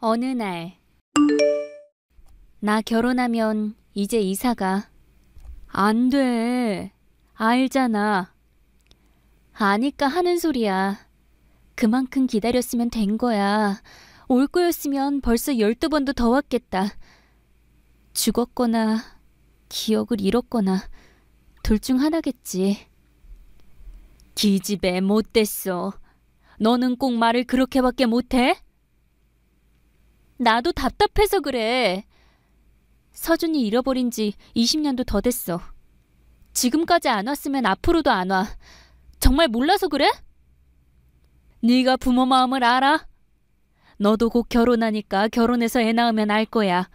어느 날, 나 결혼하면 이제 이사가. 안 돼. 알잖아. 아니까 하는 소리야. 그만큼 기다렸으면 된 거야. 올 거였으면 벌써 12번도 더 왔겠다. 죽었거나 기억을 잃었거나 둘 중 하나겠지. 기집애 못됐어. 너는 꼭 말을 그렇게밖에 못해? 나도 답답해서 그래. 서준이 잃어버린 지 20년도 더 됐어. 지금까지 안 왔으면 앞으로도 안 와. 정말 몰라서 그래? 네가 부모 마음을 알아? 너도 곧 결혼하니까 결혼해서 애 낳으면 알 거야.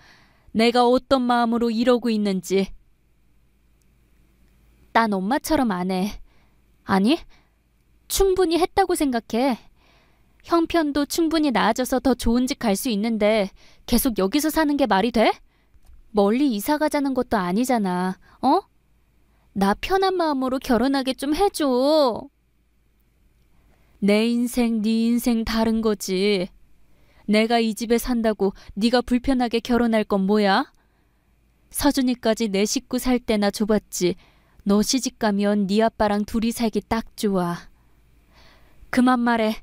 내가 어떤 마음으로 이러고 있는지. 난 엄마처럼 안 해. 아니, 충분히 했다고 생각해. 형편도 충분히 나아져서 더 좋은 집 갈 수 있는데 계속 여기서 사는 게 말이 돼? 멀리 이사 가자는 것도 아니잖아. 어? 나 편한 마음으로 결혼하게 좀 해줘. 내 인생, 네 인생 다른 거지. 내가 이 집에 산다고 네가 불편하게 결혼할 건 뭐야? 서준이까지 내 식구 살 때나 줘봤지. 너 시집 가면 네 아빠랑 둘이 살기 딱 좋아. 그만 말해.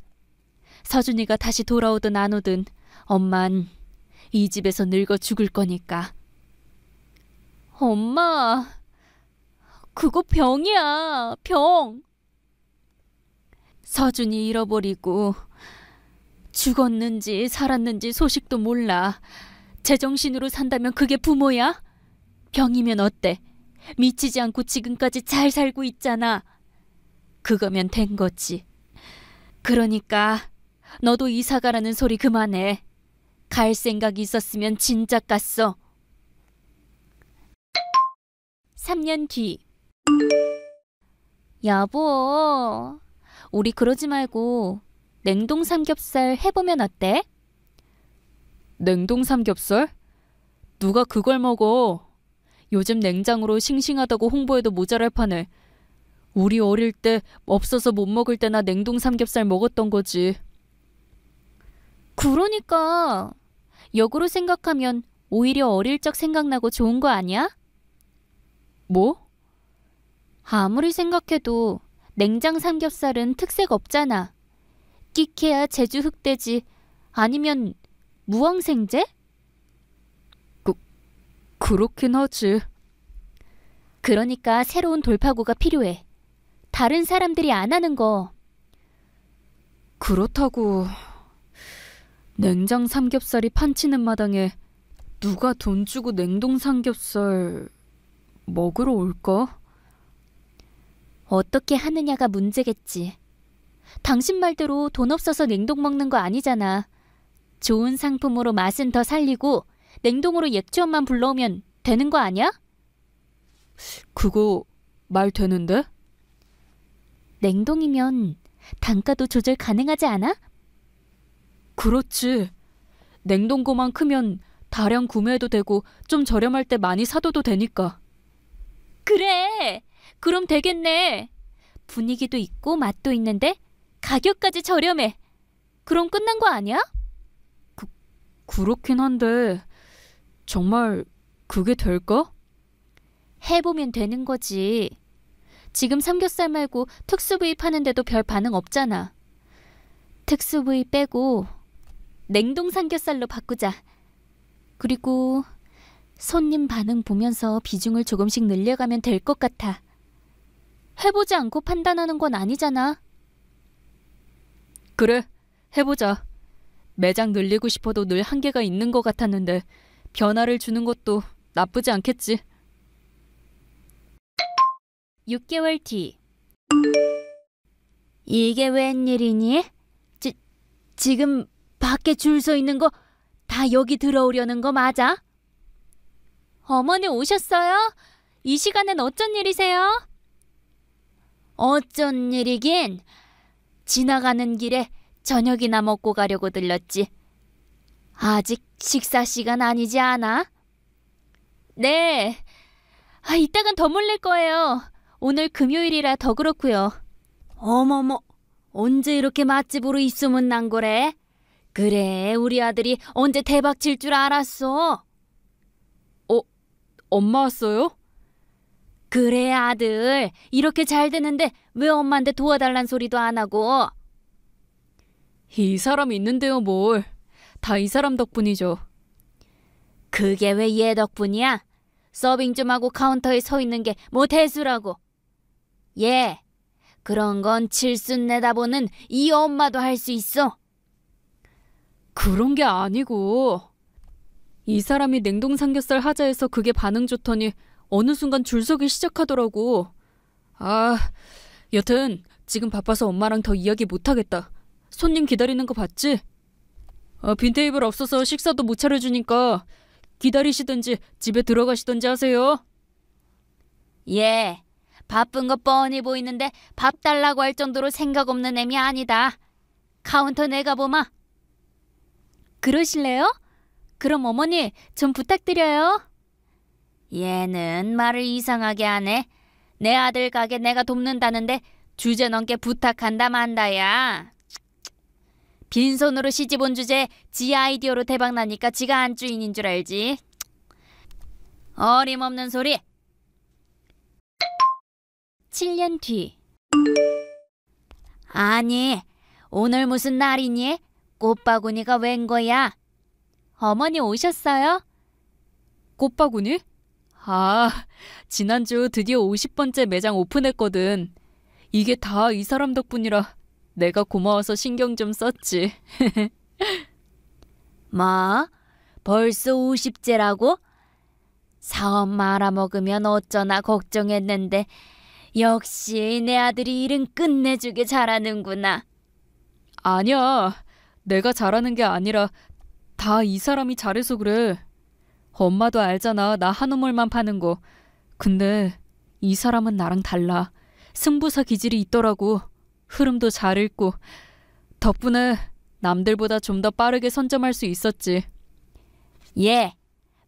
서준이가 다시 돌아오든 안 오든 엄만 이 집에서 늙어 죽을 거니까. 엄마, 그거 병이야, 병. 서준이 잃어버리고 죽었는지 살았는지 소식도 몰라. 제정신으로 산다면 그게 부모야? 병이면 어때? 미치지 않고 지금까지 잘 살고 있잖아. 그거면 된 거지. 그러니까 너도 이사 가라는 소리 그만해. 갈 생각이 있었으면 진작 갔어. 3년 뒤. 여보, 우리 그러지 말고 냉동 삼겹살 해보면 어때? 냉동 삼겹살? 누가 그걸 먹어? 요즘 냉장으로 싱싱하다고 홍보해도 모자랄 판에. 우리 어릴 때 없어서 못 먹을 때나 냉동 삼겹살 먹었던 거지. 그러니까 역으로 생각하면 오히려 어릴 적 생각나고 좋은 거 아니야? 뭐? 아무리 생각해도 냉장 삼겹살은 특색 없잖아. 끼케야 제주 흑돼지 아니면 무항생제? 그렇긴 하지. 그러니까 새로운 돌파구가 필요해. 다른 사람들이 안 하는 거. 그렇다고 냉장 삼겹살이 판치는 마당에 누가 돈 주고 냉동 삼겹살 먹으러 올까? 어떻게 하느냐가 문제겠지. 당신 말대로 돈 없어서 냉동 먹는 거 아니잖아. 좋은 상품으로 맛은 더 살리고 냉동으로 예치원만 불러오면 되는 거 아니야? 그거 말 되는데? 냉동이면 단가도 조절 가능하지 않아? 그렇지. 냉동고만 크면 다량 구매해도 되고 좀 저렴할 때 많이 사둬도 되니까. 그래! 그럼 되겠네. 분위기도 있고 맛도 있는데 가격까지 저렴해. 그럼 끝난 거 아니야? 그렇긴 한데 정말 그게 될까? 해보면 되는 거지. 지금 삼겹살 말고 특수 부위 파는데도 별 반응 없잖아. 특수 부위 빼고 냉동 삼겹살로 바꾸자. 그리고 손님 반응 보면서 비중을 조금씩 늘려가면 될 것 같아. 해보지 않고 판단하는 건 아니잖아. 그래, 해보자. 매장 늘리고 싶어도 늘 한계가 있는 것 같았는데 변화를 주는 것도 나쁘지 않겠지. 6개월 뒤. 이게 웬일이니? 지금 밖에 줄 서 있는 거 다 여기 들어오려는 거 맞아? 어머니 오셨어요? 이 시간엔 어쩐 일이세요? 어쩐 일이긴. 지나가는 길에 저녁이나 먹고 가려고 들렀지. 아직 식사 시간 아니지 않아? 네. 이따간 더 몰릴 거예요. 오늘 금요일이라 더 그렇고요. 어머머, 언제 이렇게 맛집으로 입소문 난 거래? 그래, 우리 아들이 언제 대박 칠 줄 알았어? 엄마 왔어요? 그래, 아들. 이렇게 잘 되는데 왜 엄마한테 도와달란 소리도 안 하고? 이 사람이 있는데요, 뭘. 다 이 사람 덕분이죠. 그게 왜 얘 덕분이야? 서빙 좀 하고 카운터에 서 있는 게 뭐 대수라고. 얘, 그런 건 칠순 내다보는 이 엄마도 할 수 있어. 그런 게 아니고, 이 사람이 냉동 삼겹살 하자해서 그게 반응 좋더니 어느 순간 줄 서기 시작하더라고. 여튼 지금 바빠서 엄마랑 더 이야기 못하겠다. 손님 기다리는 거 봤지? 빈 테이블 없어서 식사도 못 차려주니까 기다리시든지 집에 들어가시든지 하세요. 얘, 바쁜 거 뻔히 보이는데 밥 달라고 할 정도로 생각 없는 애미 아니다. 카운터 내가 보마. 그러실래요? 그럼 어머니 좀 부탁드려요. 얘는 말을 이상하게 하네. 내 아들 가게 내가 돕는다는데 주제넘게 부탁한다 만다야. 빈손으로 시집 온 주제에 지 아이디어로 대박나니까 지가 안주인인 줄 알지. 어림없는 소리. 7년 뒤. 아니, 오늘 무슨 날이니? 꽃바구니가 웬 거야? 어머니 오셨어요? 꽃바구니? 지난주 드디어 50번째 매장 오픈했거든. 이게 다 이 사람 덕분이라 내가 고마워서 신경 좀 썼지. 뭐? 벌써 50제라고? 사업 말아먹으면 어쩌나 걱정했는데 역시 내 아들이 일은 끝내주게 잘하는구나. 아니야. 내가 잘하는 게 아니라 다 이 사람이 잘해서 그래. 엄마도 알잖아. 나 한우물만 파는 거. 근데 이 사람은 나랑 달라. 승부사 기질이 있더라고. 흐름도 잘 읽고. 덕분에 남들보다 좀 더 빠르게 선점할 수 있었지. 예,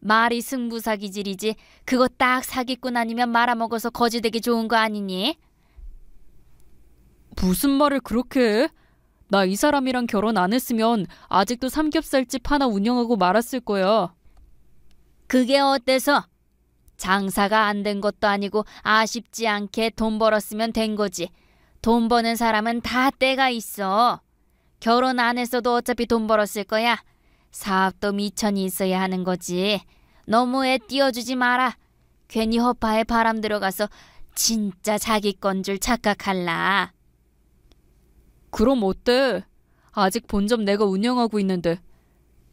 말이 승부사 기질이지. 그거 딱 사기꾼 아니면 말아먹어서 거지되기 좋은 거 아니니? 무슨 말을 그렇게 해? 나 이 사람이랑 결혼 안 했으면 아직도 삼겹살집 하나 운영하고 말았을 거야. 그게 어때서? 장사가 안 된 것도 아니고 아쉽지 않게 돈 벌었으면 된 거지. 돈 버는 사람은 다 때가 있어. 결혼 안 했어도 어차피 돈 벌었을 거야. 사업도 미천이 있어야 하는 거지. 너무 애 띄워주지 마라. 괜히 허파에 바람 들어가서 진짜 자기 건 줄 착각할라. 그럼 어때? 아직 본점 내가 운영하고 있는데.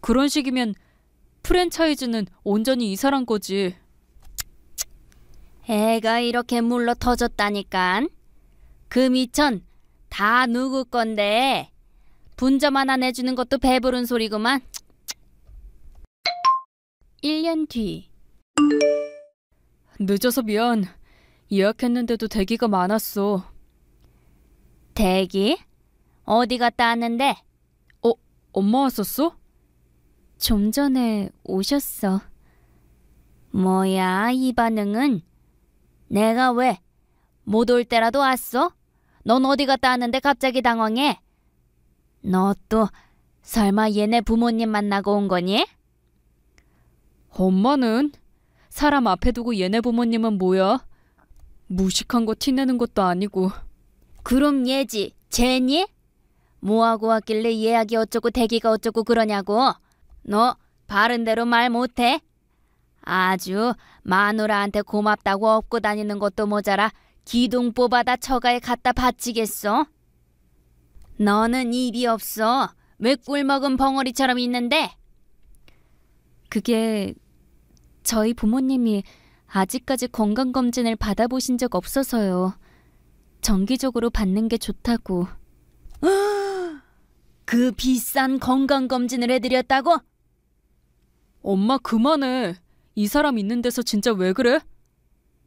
그런 식이면 프랜차이즈는 온전히 이 사람 거지. 애가 이렇게 물러 터졌다니깐. 그 미천 다 누구 건데. 분점 하나 내주는 것도 배부른 소리구만. 1년 뒤. 늦어서 미안. 예약했는데도 대기가 많았어. 대기? 어디 갔다 왔는데? 엄마 왔었어? 좀 전에 오셨어. 뭐야, 이 반응은? 내가 왜? 못 올 때라도 왔어? 넌 어디 갔다 왔는데 갑자기 당황해? 너 또 설마 얘네 부모님 만나고 온 거니? 엄마는? 사람 앞에 두고 얘네 부모님은 뭐야? 무식한 거 티내는 것도 아니고. 그럼 얘지, 쟤니? 뭐하고 왔길래 예약이 어쩌고 대기가 어쩌고 그러냐고. 너 바른 대로 말 못해? 아주 마누라한테 고맙다고 업고 다니는 것도 모자라 기둥 뽑아다 처가에 갖다 바치겠어? 너는 입이 없어. 왜 꿀먹은 벙어리처럼 있는데? 그게 저희 부모님이 아직까지 건강검진을 받아보신 적 없어서요. 정기적으로 받는 게 좋다고. 그 비싼 건강검진을 해드렸다고? 엄마 그만해. 이 사람 있는 데서 진짜 왜 그래?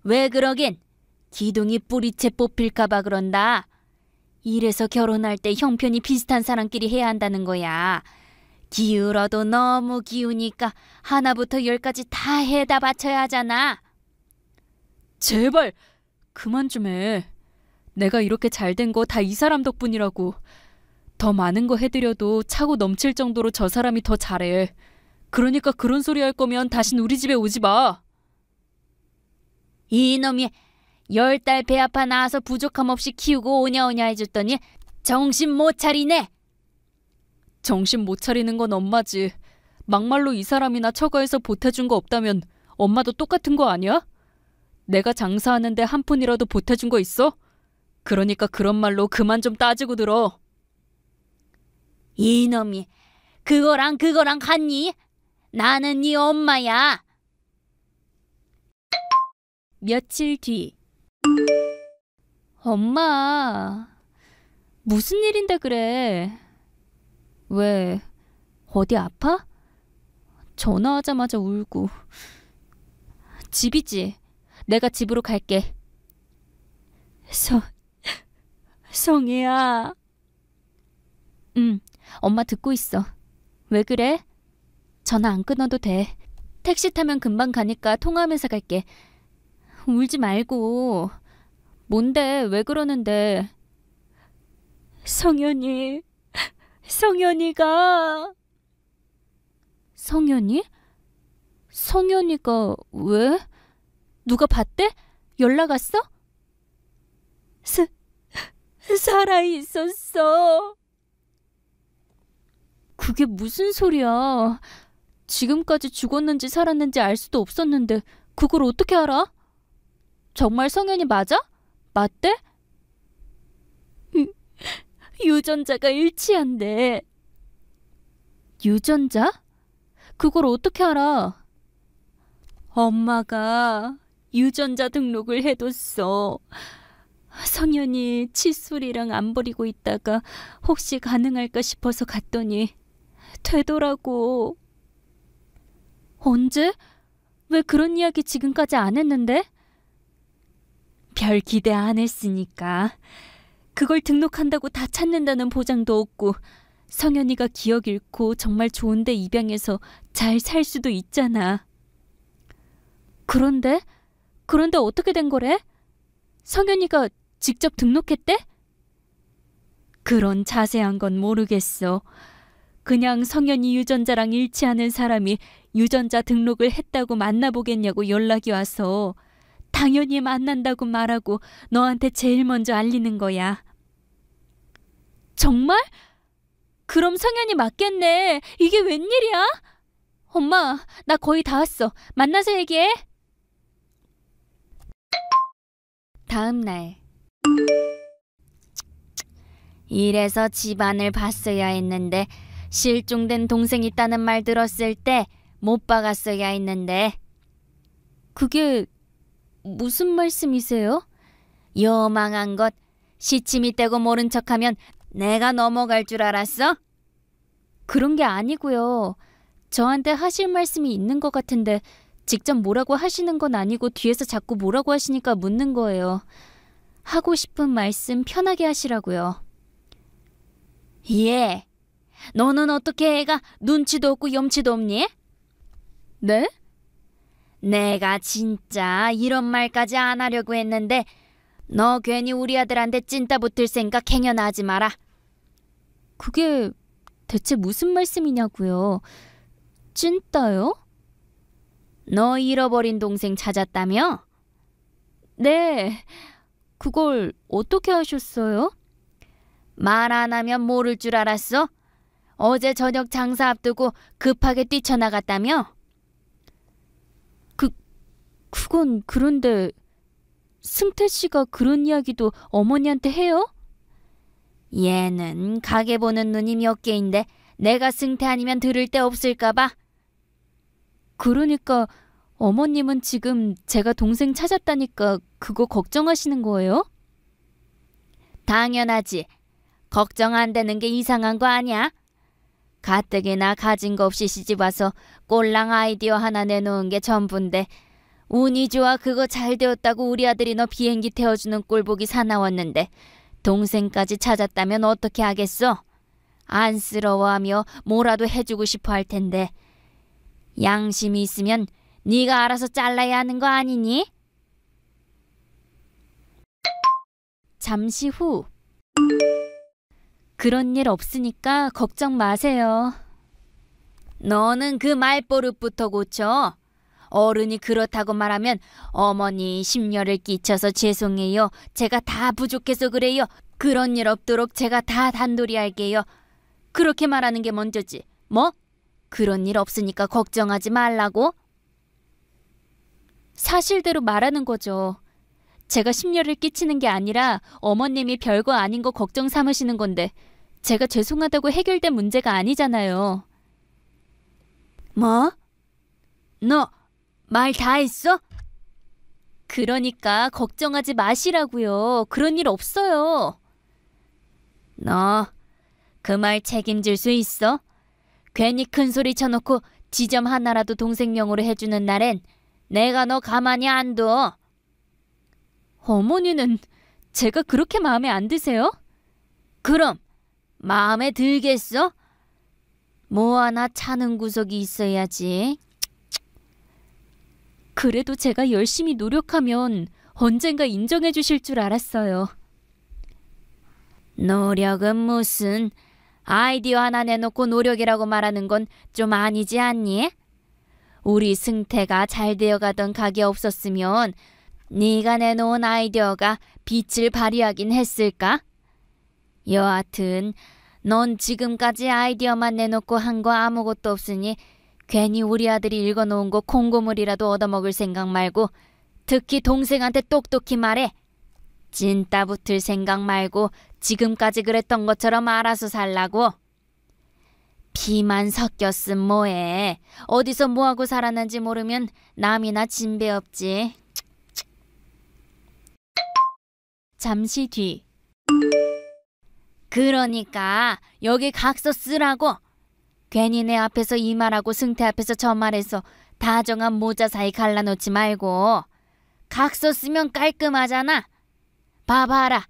왜 그러긴? 기둥이 뿌리채 뽑힐까봐 그런다. 이래서 결혼할 때 형편이 비슷한 사람끼리 해야 한다는 거야. 기울어도 너무 기우니까 하나부터 열까지 다 해다 바쳐야 하잖아. 제발 그만 좀 해. 내가 이렇게 잘 된 거 다 이 사람 덕분이라고. 더 많은 거 해드려도 차고 넘칠 정도로 저 사람이 더 잘해. 그러니까 그런 소리 할 거면 다신 우리 집에 오지 마. 이놈이 10달 배 아파 나와서 부족함 없이 키우고 오냐오냐 해줬더니 정신 못 차리네. 정신 못 차리는 건 엄마지. 막말로 이 사람이나 처가에서 보태준 거 없다면 엄마도 똑같은 거 아니야? 내가 장사하는데 한 푼이라도 보태준 거 있어? 그러니까 그런 말로 그만 좀 따지고 들어. 이놈이 그거랑 같니? 나는 네 엄마야. 며칠 뒤. 엄마, 무슨 일인데 그래? 왜, 어디 아파? 전화하자마자 울고. 집이지. 내가 집으로 갈게. 성혜야. 응, 엄마 듣고 있어. 왜 그래? 전화 안 끊어도 돼. 택시 타면 금방 가니까 통화하면서 갈게. 울지 말고. 뭔데? 왜 그러는데? 성현이가... 성현이? 성현이가 왜? 누가 봤대? 연락 왔어? 살아있었어. 그게 무슨 소리야? 지금까지 죽었는지 살았는지 알 수도 없었는데 그걸 어떻게 알아? 정말 성현이 맞아? 맞대? 유전자가 일치한대. 유전자? 그걸 어떻게 알아? 엄마가 유전자 등록을 해뒀어. 성현이 칫솔이랑 안 버리고 있다가 혹시 가능할까 싶어서 갔더니 되더라고. 언제? 왜 그런 이야기 지금까지 안 했는데? 별 기대 안 했으니까. 그걸 등록한다고 다 찾는다는 보장도 없고 성현이가 기억 잃고 정말 좋은데 입양해서 잘 살 수도 있잖아. 그런데 어떻게 된 거래? 성현이가 직접 등록했대? 그런 자세한 건 모르겠어. 그냥 성현이 유전자랑 일치하는 사람이 유전자 등록을 했다고 만나보겠냐고 연락이 와서 당연히 만난다고 말하고 너한테 제일 먼저 알리는 거야. 정말? 그럼 성현이 맞겠네. 이게 웬일이야? 엄마, 나 거의 다 왔어. 만나서 얘기해. 다음 날. 이래서 집안을 봤어야 했는데 실종된 동생 있다는 말 들었을 때 못 박았어야 했는데. 그게 무슨 말씀이세요? 요망한 것. 시침이 떼고 모른 척하면 내가 넘어갈 줄 알았어? 그런 게 아니고요. 저한테 하실 말씀이 있는 것 같은데 직접 뭐라고 하시는 건 아니고 뒤에서 자꾸 뭐라고 하시니까 묻는 거예요. 하고 싶은 말씀 편하게 하시라고요. 예. 너는 어떻게 애가 눈치도 없고 염치도 없니? 네? 내가 진짜 이런 말까지 안 하려고 했는데 너 괜히 우리 아들한테 찐따 붙을 생각 행여나 하지 마라. 그게 대체 무슨 말씀이냐고요? 찐따요? 너 잃어버린 동생 찾았다며? 네. 그걸 어떻게 하셨어요? 말 안 하면 모를 줄 알았어? 어제 저녁 장사 앞두고 급하게 뛰쳐나갔다며? 그건 그런데 승태 씨가 그런 이야기도 어머니한테 해요? 얘는 가게 보는 눈이 몇 개인데 내가 승태 아니면 들을 데 없을까 봐. 그러니까 어머님은 지금 제가 동생 찾았다니까 그거 걱정하시는 거예요? 당연하지. 걱정 안 되는 게 이상한 거 아니야? 가뜩이나 가진 거 없이 시집와서 꼴랑 아이디어 하나 내놓은 게 전부인데 운이 좋아 그거 잘 되었다고 우리 아들이 너 비행기 태워주는 꼴보기 사나웠는데 동생까지 찾았다면 어떻게 하겠어? 안쓰러워하며 뭐라도 해주고 싶어 할 텐데 양심이 있으면 네가 알아서 잘라야 하는 거 아니니? 잠시 후. 그런 일 없으니까 걱정 마세요. 너는 그 말버릇부터 고쳐. 어른이 그렇다고 말하면 어머니 심려를 끼쳐서 죄송해요. 제가 다 부족해서 그래요. 그런 일 없도록 제가 다 단돌이 할게요. 그렇게 말하는 게 먼저지. 뭐? 그런 일 없으니까 걱정하지 말라고? 사실대로 말하는 거죠. 제가 심려를 끼치는 게 아니라 어머님이 별거 아닌 거 걱정 삼으시는 건데 제가 죄송하다고 해결된 문제가 아니잖아요. 뭐? 너 말 다 했어? 그러니까 걱정하지 마시라고요. 그런 일 없어요. 너 그 말 책임질 수 있어? 괜히 큰 소리 쳐놓고 지점 하나라도 동생명으로 해주는 날엔 내가 너 가만히 안 둬. 어머니는 제가 그렇게 마음에 안 드세요? 그럼 마음에 들겠어? 뭐 하나 차는 구석이 있어야지. 그래도 제가 열심히 노력하면 언젠가 인정해 주실 줄 알았어요. 노력은 무슨, 아이디어 하나 내놓고 노력이라고 말하는 건 좀 아니지 않니? 우리 승태가 잘 되어가던 가게 없었으면 네가 내놓은 아이디어가 빛을 발휘하긴 했을까? 여하튼 넌 지금까지 아이디어만 내놓고 한 거 아무것도 없으니 괜히 우리 아들이 읽어놓은 거 콩고물이라도 얻어먹을 생각 말고, 특히 동생한테 똑똑히 말해. 찐따 붙을 생각 말고 지금까지 그랬던 것처럼 알아서 살라고. 피만 섞였음 뭐해. 어디서 뭐하고 살았는지 모르면 남이나 진배 없지. 잠시 뒤. 그러니까 여기 각서 쓰라고. 괜히 내 앞에서 이 말하고 승태 앞에서 저 말해서 다정한 모자 사이 갈라놓지 말고 각서 쓰면 깔끔하잖아. 봐봐라.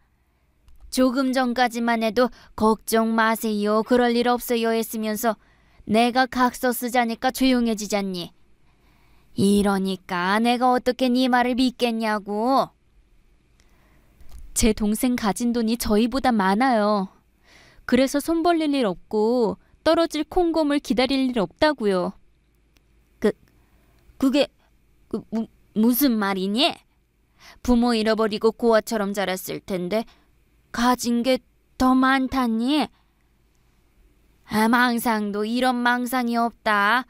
조금 전까지만 해도 걱정 마세요, 그럴 일 없어요 했으면서 내가 각서 쓰자니까 조용해지잖니. 이러니까 내가 어떻게 네 말을 믿겠냐고. 제 동생 가진 돈이 저희보다 많아요. 그래서 손 벌릴 일 없고 떨어질 콩고물 기다릴 일 없다고요. 그게 무슨 말이니? 부모 잃어버리고 고아처럼 자랐을 텐데 가진 게 더 많다니? 망상도 이런 망상이 없다.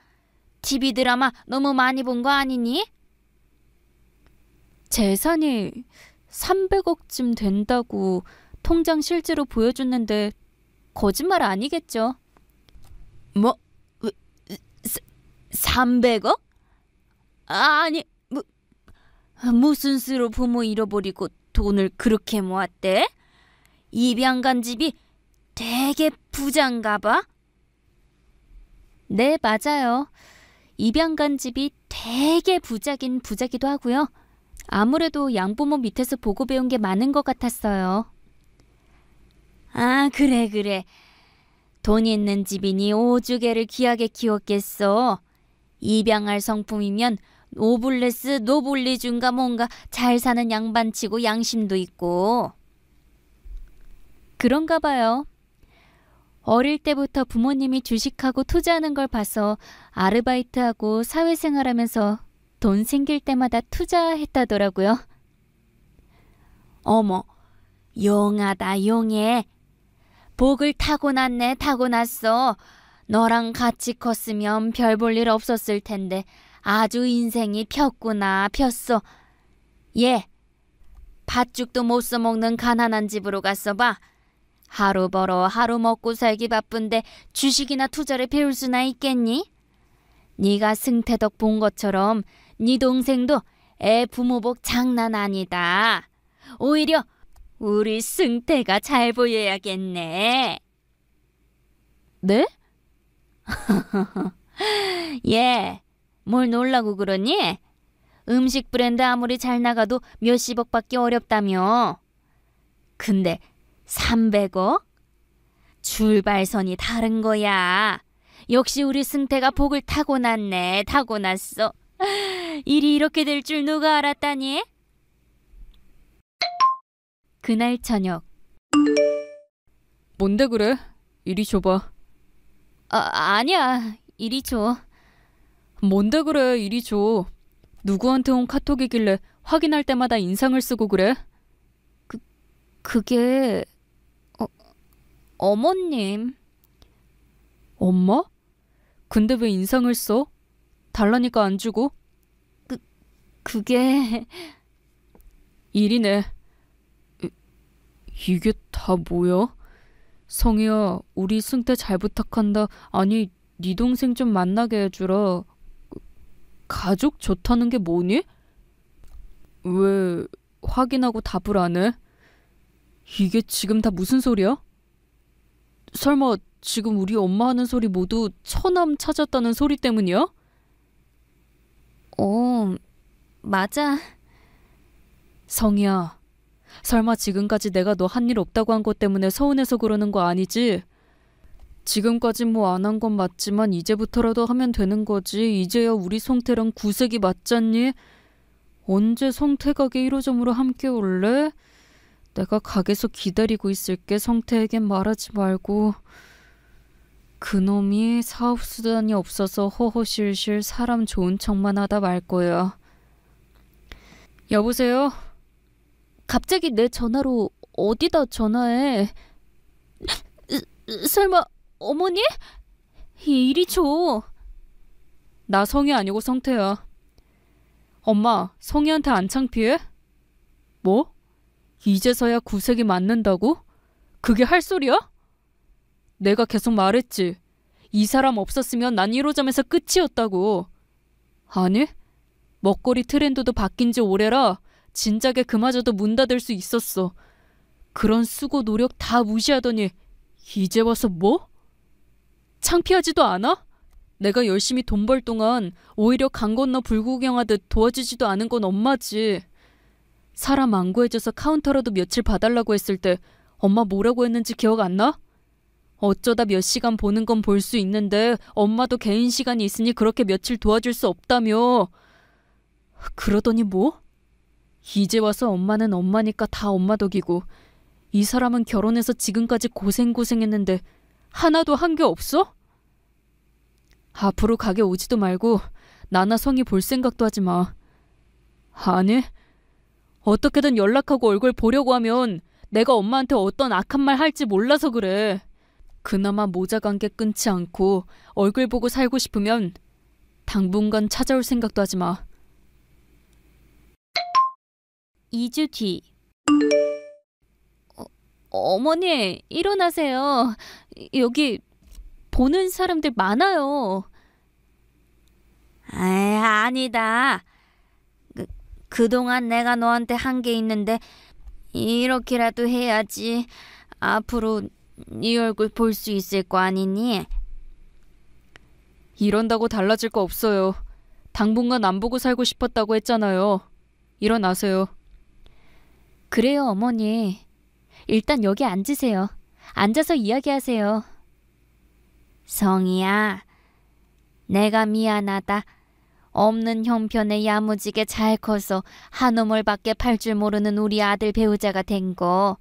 TV 드라마 너무 많이 본 거 아니니? 재산이 300억쯤 된다고 통장 실제로 보여줬는데 거짓말 아니겠죠? 뭐? 300억? 아니, 무슨 수로 부모 잃어버리고 돈을 그렇게 모았대? 입양간 집이 되게 부자인가 봐? 네, 맞아요. 입양간 집이 되게 부자긴 부자기도 하고요. 아무래도 양부모 밑에서 보고 배운 게 많은 것 같았어요. 아, 그래. 돈 있는 집이니 오주개를 귀하게 키웠겠어. 입양할 성품이면 노블레스 노블리준가 뭔가 잘 사는 양반치고 양심도 있고. 그런가 봐요. 어릴 때부터 부모님이 주식하고 투자하는 걸 봐서 아르바이트하고 사회생활하면서 돈 생길 때마다 투자했다더라고요. 어머, 용하다 용해. 복을 타고났네 타고났어. 너랑 같이 컸으면 별 볼 일 없었을 텐데 아주 인생이 폈구나 폈어. 얘 팥죽도 못 써먹는 가난한 집으로 갔어 봐. 하루 벌어 하루 먹고 살기 바쁜데 주식이나 투자를 배울 수나 있겠니? 네가 승태덕 본 것처럼 네 동생도 애 부모복 장난 아니다. 오히려 우리 승태가 잘 보여야겠네. 네? 예, 뭘 놀라고 그러니? 음식 브랜드 아무리 잘 나가도 몇십억 받기 어렵다며. 근데 300억? 출발선이 다른 거야. 역시 우리 승태가 복을 타고났네. 타고났어. 일이 이렇게 될 줄 누가 알았다니? 그날 저녁. 뭔데 그래? 이리 줘봐. 아니야. 이리 줘. 뭔데 그래? 이리 줘. 누구한테 온 카톡이길래 확인할 때마다 인상을 쓰고 그래? 그게 어머님. 엄마? 근데 왜 인상을 써? 달라니까 안 주고? 그게 일이네. 이게 다 뭐야? 성희야, 우리 승태 잘 부탁한다. 아니, 네 동생 좀 만나게 해주라. 가족 좋다는 게 뭐니? 왜 확인하고 답을 안 해? 이게 지금 다 무슨 소리야? 설마 지금 우리 엄마 하는 소리 모두 처남 찾았다는 소리 때문이야? 맞아. 성희야, 설마 지금까지 내가 너 한 일 없다고 한 것 때문에 서운해서 그러는 거 아니지? 지금까지 뭐 안 한 건 맞지만 이제부터라도 하면 되는 거지. 이제야 우리 성태랑 구색이 맞잖니? 언제 성태 가게 1호점으로 함께 올래? 내가 가게에서 기다리고 있을게. 성태에겐 말하지 말고. 그놈이 사업수단이 없어서 허허실실 사람 좋은 척만 하다 말 거야. 여보세요? 갑자기 내 전화로 어디다 전화해? 설마 어머니? 이리 줘. 나 성희 아니고 성태야. 엄마, 성희한테 안 창피해? 뭐? 이제서야 구색이 맞는다고? 그게 할 소리야? 내가 계속 말했지. 이 사람 없었으면 난 1호점에서 끝이었다고. 아니? 먹거리 트렌드도 바뀐 지 오래라 진작에 그마저도 문 닫을 수 있었어. 그런 수고 노력 다 무시하더니 이제 와서 뭐? 창피하지도 않아? 내가 열심히 돈 벌 동안 오히려 강 건너 불구경하듯 도와주지도 않은 건 엄마지. 사람 안 구해줘서 카운터라도 며칠 봐달라고 했을 때 엄마 뭐라고 했는지 기억 안 나? 어쩌다 몇 시간 보는 건 볼 수 있는데 엄마도 개인 시간이 있으니 그렇게 며칠 도와줄 수 없다며. 그러더니 뭐? 이제 와서 엄마는 엄마니까 다 엄마 덕이고 이 사람은 결혼해서 지금까지 고생했는데 하나도 한 게 없어? 앞으로 가게 오지도 말고 나나 성희 볼 생각도 하지 마. 아니, 어떻게든 연락하고 얼굴 보려고 하면 내가 엄마한테 어떤 악한 말 할지 몰라서 그래. 그나마 모자 관계 끊지 않고 얼굴 보고 살고 싶으면 당분간 찾아올 생각도 하지 마. 2주 뒤. 어머니, 일어나세요. 여기 보는 사람들 많아요. 아니다. 그동안 내가 너한테 한 게 있는데 이렇게라도 해야지 앞으로 네 얼굴 볼 수 있을 거 아니니? 이런다고 달라질 거 없어요. 당분간 안 보고 살고 싶었다고 했잖아요. 일어나세요. 그래요, 어머니. 일단 여기 앉으세요. 앉아서 이야기하세요. 성희야, 내가 미안하다. 없는 형편에 야무지게 잘 커서 한우물밖에 팔 줄 모르는 우리 아들 배우자가 된 거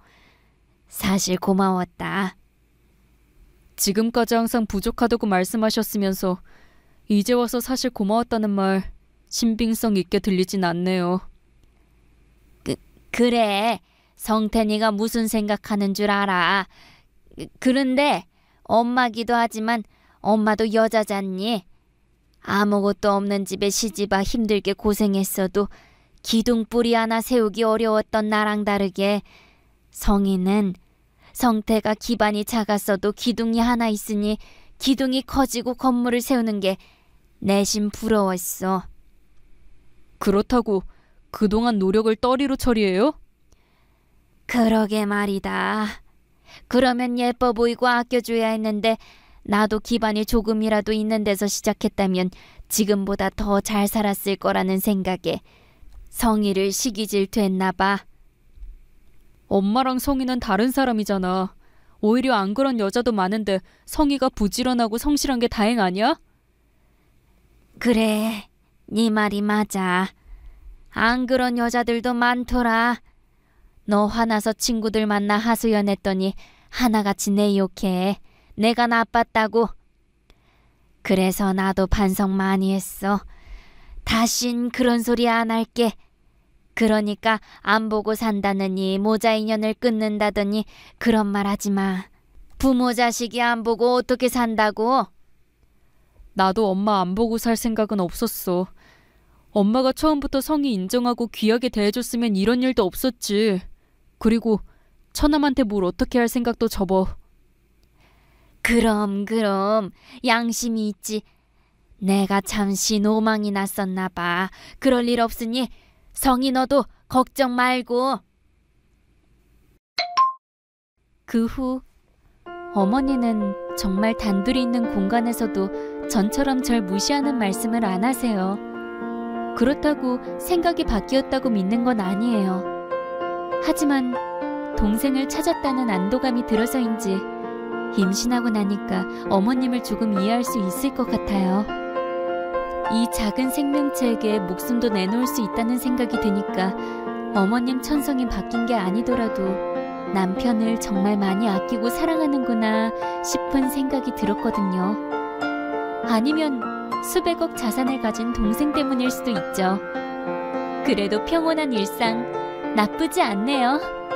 사실 고마웠다. 지금까지 항상 부족하다고 말씀하셨으면서 이제 와서 사실 고마웠다는 말 신빙성 있게 들리진 않네요. 그래, 성태니가 무슨 생각하는 줄 알아. 그런데 엄마기도 하지만 엄마도 여자잖니. 아무것도 없는 집에 시집와 힘들게 고생했어도 기둥뿌리 하나 세우기 어려웠던 나랑 다르게 성희는 성태가 기반이 작았어도 기둥이 하나 있으니 기둥이 커지고 건물을 세우는 게 내심 부러웠어. 그렇다고 그동안 노력을 떠리로 처리해요? 그러게 말이다. 그러면 예뻐 보이고 아껴줘야 했는데 나도 기반이 조금이라도 있는 데서 시작했다면 지금보다 더 잘 살았을 거라는 생각에 성희를 시기질투했나 봐. 엄마랑 성희는 다른 사람이잖아. 오히려 안 그런 여자도 많은데 성희가 부지런하고 성실한 게 다행 아니야? 그래, 네 말이 맞아. 안 그런 여자들도 많더라. 너 화나서 친구들 만나 하소연했더니 하나같이 내 욕해. 내가 나빴다고. 그래서 나도 반성 많이 했어. 다신 그런 소리 안 할게. 그러니까 안 보고 산다느니 모자 인연을 끊는다더니 그런 말 하지 마. 부모 자식이 안 보고 어떻게 산다고? 나도 엄마 안 보고 살 생각은 없었어. 엄마가 처음부터 성희 인정하고 귀하게 대해줬으면 이런 일도 없었지. 그리고 처남한테 뭘 어떻게 할 생각도 접어. 그럼 양심이 있지. 내가 잠시 노망이 났었나 봐. 그럴 일 없으니 성희 너도 걱정 말고. 그 후 어머니는 정말 단둘이 있는 공간에서도 전처럼 절 무시하는 말씀을 안 하세요. 그렇다고 생각이 바뀌었다고 믿는 건 아니에요. 하지만 동생을 찾았다는 안도감이 들어서인지 임신하고 나니까 어머님을 조금 이해할 수 있을 것 같아요. 이 작은 생명체에게 목숨도 내놓을 수 있다는 생각이 드니까 어머님 천성이 바뀐 게 아니더라도 남편을 정말 많이 아끼고 사랑하는구나 싶은 생각이 들었거든요. 아니면 수백억 자산을 가진 동생 때문일 수도 있죠. 그래도 평온한 일상 나쁘지 않네요.